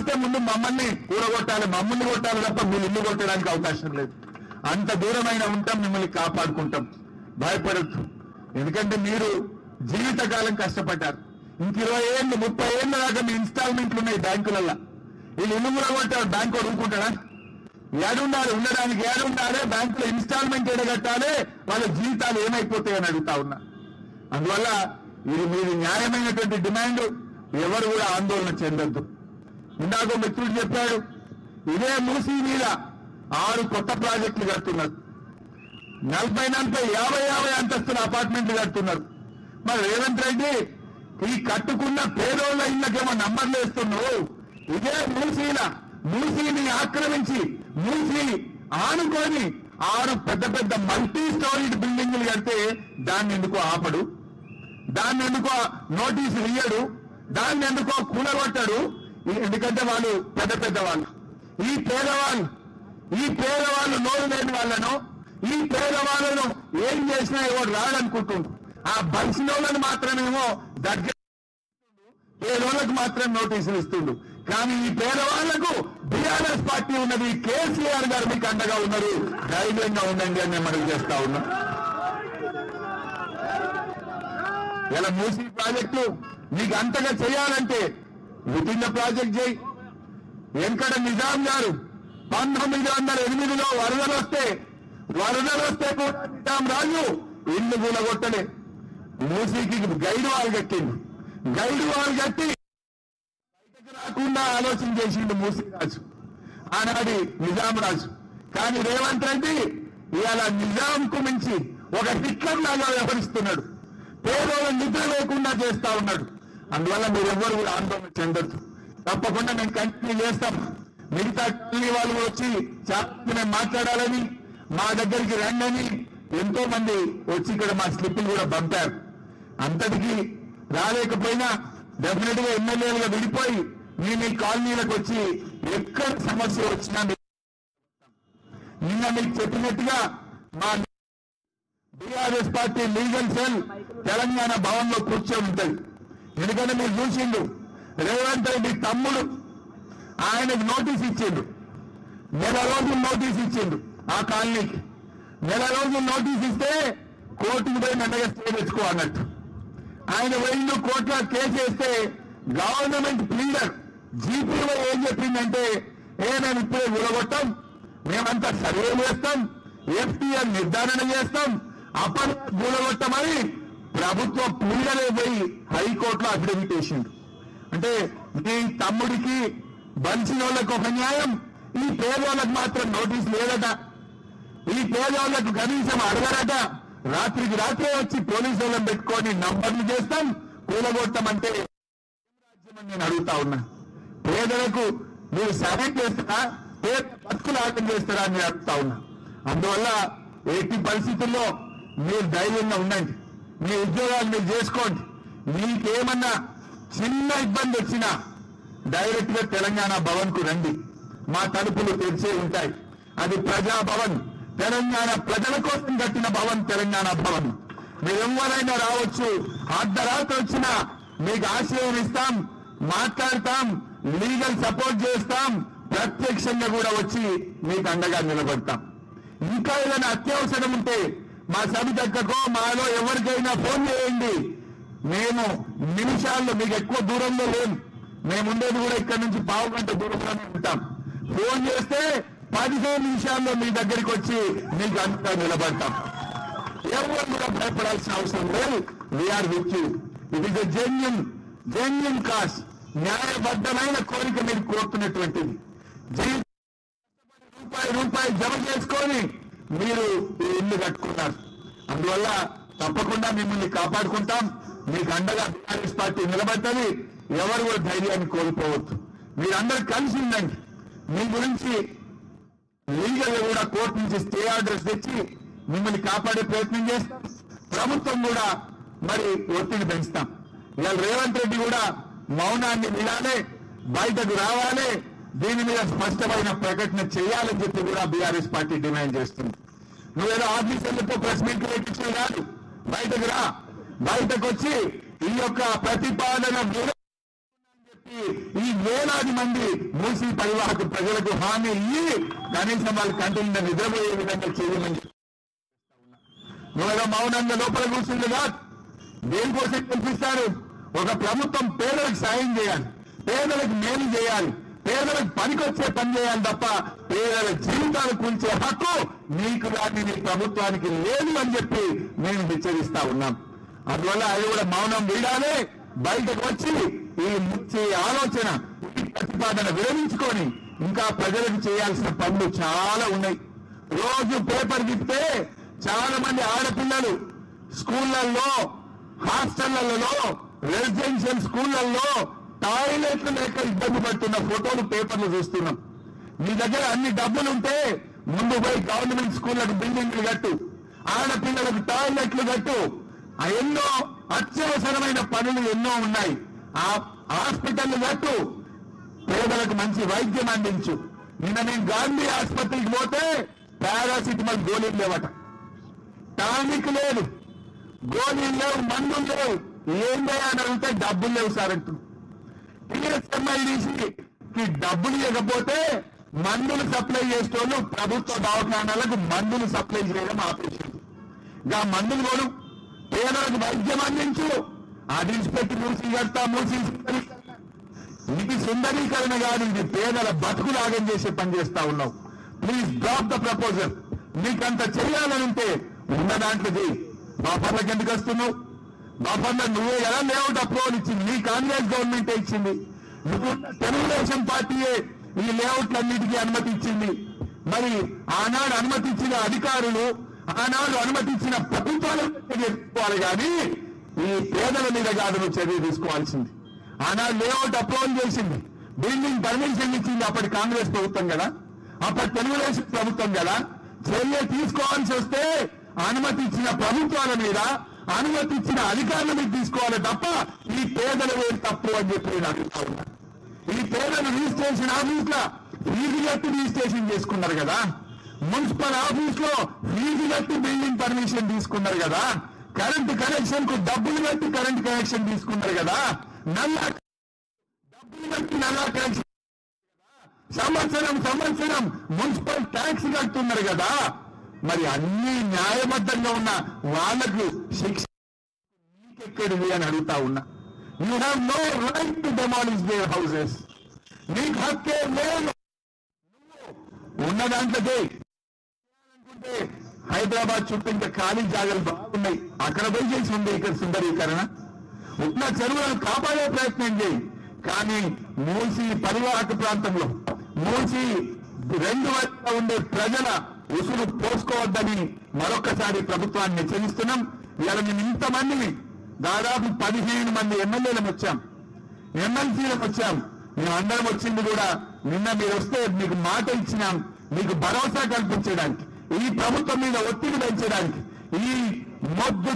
వస్తే ముందు మమ్మల్ని కూడగొట్టాలి, మమ్మల్ని కొట్టాలి తప్ప మీరు ఇల్లు కొట్టడానికి అవకాశం లేదు. అంత దూరమైన ఉంటాం, మిమ్మల్ని కాపాడుకుంటాం, భయపడద్దు. ఎందుకంటే మీరు జీవితకాలం కష్టపడ్డారు. ఇంక 20 ఏళ్ళు 30 ఏళ్ళ దాకా మీ ఇన్స్టాల్మెంట్లు ఉన్నాయి బ్యాంకులలో. వీళ్ళు ఇల్లు కూడా కొట్టారు, బ్యాంకు ఊరుకుంటాడా? ఏడుండాలి, ఉండడానికి ఏడుండాలి, బ్యాంకులో ఇన్స్టాల్మెంట్ ఎడగట్టాలి, వాళ్ళ జీవితాలు ఏమైపోతాయని అడుగుతా ఉన్నా. అందువల్ల ఇది మీది న్యాయమైనటువంటి డిమాండ్, ఎవరు కూడా ఆందోళన చెందొద్దు. ఇందాక మిత్రుడు చెప్పాడు, ఇదే మూసీ మీద 6 కొత్త ప్రాజెక్టులు కడుతున్నారు, 40 50 అంతస్తుల అపార్ట్మెంట్లు కడుతున్నారు. మరి రేవంత్ రెడ్డి ఈ కట్టుకున్న పేదోళ్ళ ఇళ్ళకేమో నంబర్లు వేస్తున్నావు. ఇదే మూసీని ఆక్రమించి మూసీ ఆనుకొని 6 పెద్ద మల్టీ స్టోరీడ్ బిల్డింగ్లు కడితే దాన్ని ఎందుకో ఆపడు, దాన్ని ఎందుకో నోటీసులు ఇయ్యడు, దాన్ని ఎందుకో కూలగొట్టాడు. ఎందుకంటే వాళ్ళు పెద్ద వాళ్ళు. ఈ పేదవాళ్ళు నోరు లేని వాళ్ళను, ఈ పేదవాళ్ళను ఏం చేసినా ఎవరు రాడనుకుంటుండ్రు. ఆ బలిసినోళ్ళని మాత్రమేమో దగ్గర, పేదోళ్ళకు మాత్రం నోటీసులు ఇస్తుండు. కానీ ఈ పేదవాళ్లకు బీఆర్ఎస్ పార్టీ ఉన్నది, కేసీఆర్ గారు మీకు అండగా ఉన్నారు, ధైర్యంగా ఉండండి అని నేను మనవి చేస్తా ఉన్నా. ఇలా మూసీ ప్రాజెక్టు మీకు అంతగా చేయాలంటే విత్ ఇన్ ద ప్రాజెక్ట్ చేయి. వెంకట నిజాం గారు 1908లో వరదలు వస్తే కూడా నిజాం రాజు ఇల్లు కూలగొట్టలే, మూసీకి గైడ్ వాల్ కట్టిండు. గైడ్ వాల్ కట్టి బయటకు రాకుండా ఆలోచన చేసిండు మూసీ రాజు, ఆనాడి నిజాం రాజు. కానీ రేవంత్ రెడ్డి ఇవాళ నిజాంకు మించి ఒక హిట్లర్ లాగా వ్యవహరిస్తున్నాడు, పేదోళ్ళ నిద్ర లేకుండా చేస్తా ఉన్నాడు. అందువల్ల మీరు ఎవ్వరు కూడా ఆందోళన చెందొద్దు. తప్పకుండా మేము కంటిన్యూ చేస్తాం. మిగతా వాళ్ళు వచ్చి చాలా మాట్లాడాలని, మా దగ్గరికి రండి ఎంతో మంది వచ్చి ఇక్కడ మా స్లిప్పులు కూడా పంపారు. అంతటికీ రాలేకపోయినా డెఫినెట్ గా ఎమ్మెల్యేలుగా విడిపోయి మీ కాలనీలకు వచ్చి ఎక్కడ సమస్య వచ్చినా నిన్న మీకు చెప్పినట్టుగా మా BRS party legal cell Telangana Bhavan లో కూర్చొని ఉంటుంది. ఎందుకంటే మీరు చూసిండు, రేవంత్ రెడ్డి తమ్ముడు ఆయనకు నోటీస్ ఇచ్చిండు, 1 రోజులు నోటీస్ ఇచ్చిండు. ఆ కాలనీకి 1 రోజులు నోటీస్ ఇస్తే కోర్టుకు పోయి మెండగా స్టే తెచ్చుకో అన్నట్టు. ఆయన పోయిండు, కోర్టులో కేసు వేస్తే గవర్నమెంట్ ప్లీడర్ జీపీలో ఏం చెప్పిందంటే, మేము ఇప్పుడే కూలగొట్టాం, మేమంతా సర్వే చేస్తాం, ఎఫ్టీఆర్ నిర్ధారణ చేస్తాం, అప్పటి కూలగొట్టమని ప్రభుత్వ ప్లీడరే పోయి హైకోర్టులో అఫిడవిట్ వేసిండు. అంటే మీ తమ్ముడికి బంచిన వాళ్ళకు ఒక న్యాయం, ఈ పేదవాళ్ళకు మాత్రం నోటీస్ లేదట, ఈ పేదవాళ్ళకు కనీసం అడగరట. రాత్రికి రాత్రే వచ్చి పోలీసు వాళ్ళని పెట్టుకొని నంబర్లు చేస్తాం, కూలగొట్టమంటే రాజ్యం నేను అడుగుతా ఉన్నా. పేదలకు మీరు సహాయం చేస్తారా, పేద బతుకులు ఆటం చేస్తారా అని అడుగుతా ఉన్నా. అందువల్ల ఎట్టి పరిస్థితుల్లో మీరు ధైర్యంగా ఉండండి, మీ ఉద్యోగాలు మీరు చేసుకోండి. మీకేమన్నా చిన్న ఇబ్బంది వచ్చినా డైరెక్ట్ గా తెలంగాణ భవన్ కు రండి, మా తలుపులు తెరిచే ఉంటాయి. అది ప్రజాభవన్, తెలంగాణ ప్రజల కోసం కట్టిన భవన్ తెలంగాణ భవన్. మీరు ఎవరైనా రావచ్చు, అర్ధరాత్రి వచ్చినా మీకు ఆశ్రయం ఇస్తాం, మాట్లాడతాం, లీగల్ సపోర్ట్ చేస్తాం, ప్రత్యక్షంగా కూడా వచ్చి మీకు అండగా నిలబడతాం. ఇంకా ఏదైనా అత్యవసరం ఉంటే మా సబితక్కకో మాలో ఎవరికైనా ఫోన్ చేయండి. మేము నిమిషాల్లో, మీకు ఎక్కువ దూరంలో లేము, మేము ఉండేది కూడా ఇక్కడ నుంచి 1/2 గంట దూరంలోనే ఉంటాం. ఫోన్ చేస్తే 15 నిమిషాల్లో మీ దగ్గరికి వచ్చి మీకు అంతా నిలబడతాం. ఎవరు కూడా భయపడాల్సిన అవసరం లేదు. We are with you. It is a genuine cause, న్యాయబద్ధమైన కోరిక మీరు కోరుతున్నటువంటిది. రూపాయి జమ చేసుకొని మీరు ఈ ఇల్లు కట్టుకున్నారు. అందువల్ల తప్పకుండా మిమ్మల్ని కాపాడుకుంటాం, మీకు అండగా బీఆర్ఎస్ పార్టీ నిలబడుతుంది. ఎవరు కూడా ధైర్యాన్ని కోల్పోవద్దు. మీరందరూ కలిసి ఉండండి. మీ గురించి లీగల్ కూడా కోర్టు నుంచి స్టే ఆర్డర్స్ తెచ్చి మిమ్మల్ని కాపాడే ప్రయత్నం చేస్తాం. ప్రభుత్వం కూడా మరి ఒత్తిడి పెంచుతాం. ఇవాళ రేవంత్ రెడ్డి కూడా మౌనాన్ని వినాలి, బయటకు రావాలి, దీని మీద స్పష్టమైన ప్రకటన చేయాలని చెప్పి కూడా బీఆర్ఎస్ పార్టీ డిమాండ్ చేస్తుంది. నువ్వేదో ఆఫీసర్లతో ప్రెస్ మీట్ పెట్టించిన కాదు, బయటకు రా, బయటకు వచ్చి ఈ యొక్క ప్రతిపాదన చెప్పి ఈ వేలాది మంది మూసీ పరివాహక ప్రజలకు హామీ ఇయ్యి కనీసం వాళ్ళు కంటి నిండా నిద్రపోయే విధంగా చేయమని నువ్వు మౌనంగా లోపల కూర్చుంది కాదు. దేనికోసం కల్పిస్తారు? ఒక ప్రభుత్వం పేదలకు సాయం చేయాలి, పేదలకు మేలు చేయాలి, పేదలకు పనికొచ్చే పని చేయాలి తప్ప పేదల జీవితాలు కూల్చే హక్కు నీకు కానీ నీ ప్రభుత్వానికి లేదు అని చెప్పి మేము హెచ్చరిస్తా ఉన్నాం. అందువల్ల అది కూడా మౌనం వీడాలి, బయటకు వచ్చి ఈ ఆలోచన ఈ ప్రతిపాదన విరమించుకొని ఇంకా ప్రజలకు చేయాల్సిన పనులు చాలా ఉన్నాయి. రోజు పేపర్ తిప్పితే చాలా మంది ఆడపిల్లలు స్కూళ్లలో, హాస్టళ్లలో, రెసిడెన్షియల్ స్కూళ్లలో టాయిలెట్లు లేక ఇబ్బంది పడుతున్న ఫోటోలు పేపర్లు చూస్తున్నాం. మీ దగ్గర అన్ని డబ్బులుంటే ముందు పోయి గవర్నమెంట్ స్కూళ్లకు బిల్డింగ్లు కట్టు, ఆడపిల్లలకు టాయిలెట్లు కట్టు. ఎన్నో అత్యవసరమైన పనులు ఎన్నో ఉన్నాయి. ఆ హాస్పిటల్ కట్టు, పేదలకు మంచి వైద్యం అందించు. నిన్న నేను గాంధీ ఆసుపత్రికి పోతే పారాసిటమాల్ గోళీలు లేవట, టానిక్ లేదు, గోళీలు లేవు, మందులు లేవు. ఏందే అని అడిగితే డబ్బులు లేవు సార్ అంటున్నారు. టీఎస్ఎంఐడిసికి డబ్బులు ఇవ్వకపోతే మందులు సప్లై చేసేటోళ్ళు ప్రభుత్వ దవాఖానాలకు మందులు సప్లై చేయడం ఆపేసింది. ఇంకా మందులు కొను, పేదలకు వైద్యం అందించు. అది పెట్టి మూసి కడతా, మూసి ఇది సుందరీకరణ కాదు, ఇది పేదల బతుకులాగం చేసే పని చేస్తా ఉన్నావు. Please drop the proposal. నీకంత చేయాలనుంటే ఉన్న దాంట్లో చేయి. బాఫర్లకు ఎందుకు వస్తున్నావు? బాఫర్లో నువ్వే ఎలా లేఅవుట్ అప్రూవల్ ఇచ్చింది? నీ కాంగ్రెస్ గవర్నమెంటే ఇచ్చింది. నువ్వు తెలుగుదేశం పార్టీయే ఈ లేఅవుట్లన్నిటికీ అనుమతి ఇచ్చింది. మరి ఆనాడు అనుమతి ఇచ్చిన అధికారులు, ఆనాడు అనుమతి ఇచ్చిన ప్రభుత్వాలు చేసుకోవాలి కానీ ఈ పేదల మీద కాదు నువ్వు చర్య తీసుకోవాల్సింది. ఆనాడు లేఅవుట్ అప్రూవల్ చేసింది, బిల్డింగ్ పర్మిషన్ ఇచ్చింది అప్పటి కాంగ్రెస్ ప్రభుత్వం కదా, అప్పటి తెలుగుదేశం ప్రభుత్వం కదా. చర్య తీసుకోవాల్సి వస్తే అనుమతి ఇచ్చిన ప్రభుత్వాల మీద, అనుమతి ఇచ్చిన అధికారుల మీద తీసుకోవాలి తప్ప ఈ పేదల వేరు తప్పు అని చెప్పి నేను అడుగుతా ఉన్నా. ఈ పేదలు రిజిస్ట్రేషన్ ఆఫీస్ లో ఫీజు కట్టి రిజిస్ట్రేషన్ చేసుకున్నారు కదా, మున్సిపల్ ఆఫీస్ లో ఫీజు కట్టి బిల్డింగ్ పర్మిషన్ తీసుకున్నారు కదా, కరెంటు కనెక్షన్ కు డబ్బులు కట్టి కరెంట్ కనెక్షన్ తీసుకున్నారు కదా, డబ్బులు కట్టి నల్లా కనెక్షన్, సంవత్సరం మున్సిపల్ ట్యాక్స్ కడుతున్నారు కదా. మరి అన్ని న్యాయబద్ధంగా ఉన్న వాళ్లకు శిక్ష నీకెక్కడిది అని అడుగుతా ఉన్నా. You have no right to demolish their houses. నీకు హక్కే లేదు. ఉన్న దాంట్లోకి అనుకుంటే హైదరాబాద్ చుట్టూ ఇంకా ఖాళీ జాగాలు బాగున్నాయి, అక్కడ పోయి చేసి ఉంది ఇక్కడ సుందరీకరణ. ఉన్న చెరువులను కాపాడే ప్రయత్నం చేయి. కానీ మూసి పరివాహక ప్రాంతంలో, మూసి రెండు వైపులా ఉండే ప్రజల ఉసురు పోసుకోవద్దని మరొక్కసారి ప్రభుత్వాన్ని హెచ్చరిస్తున్నాం. ఇవాళ మేము ఇంతమందిని, దాదాపు 15 మంది ఎమ్మెల్యేలకు వచ్చాం, ఎమ్మెల్సీలకు వచ్చాం. మేమందరం వచ్చింది కూడా నిన్న మీరు వస్తే మీకు మాట ఇచ్చినాం, మీకు భరోసా కల్పించడానికి, ఈ ప్రభుత్వం మీద ఒత్తిడి పెంచడానికి, ఈ మొద్దు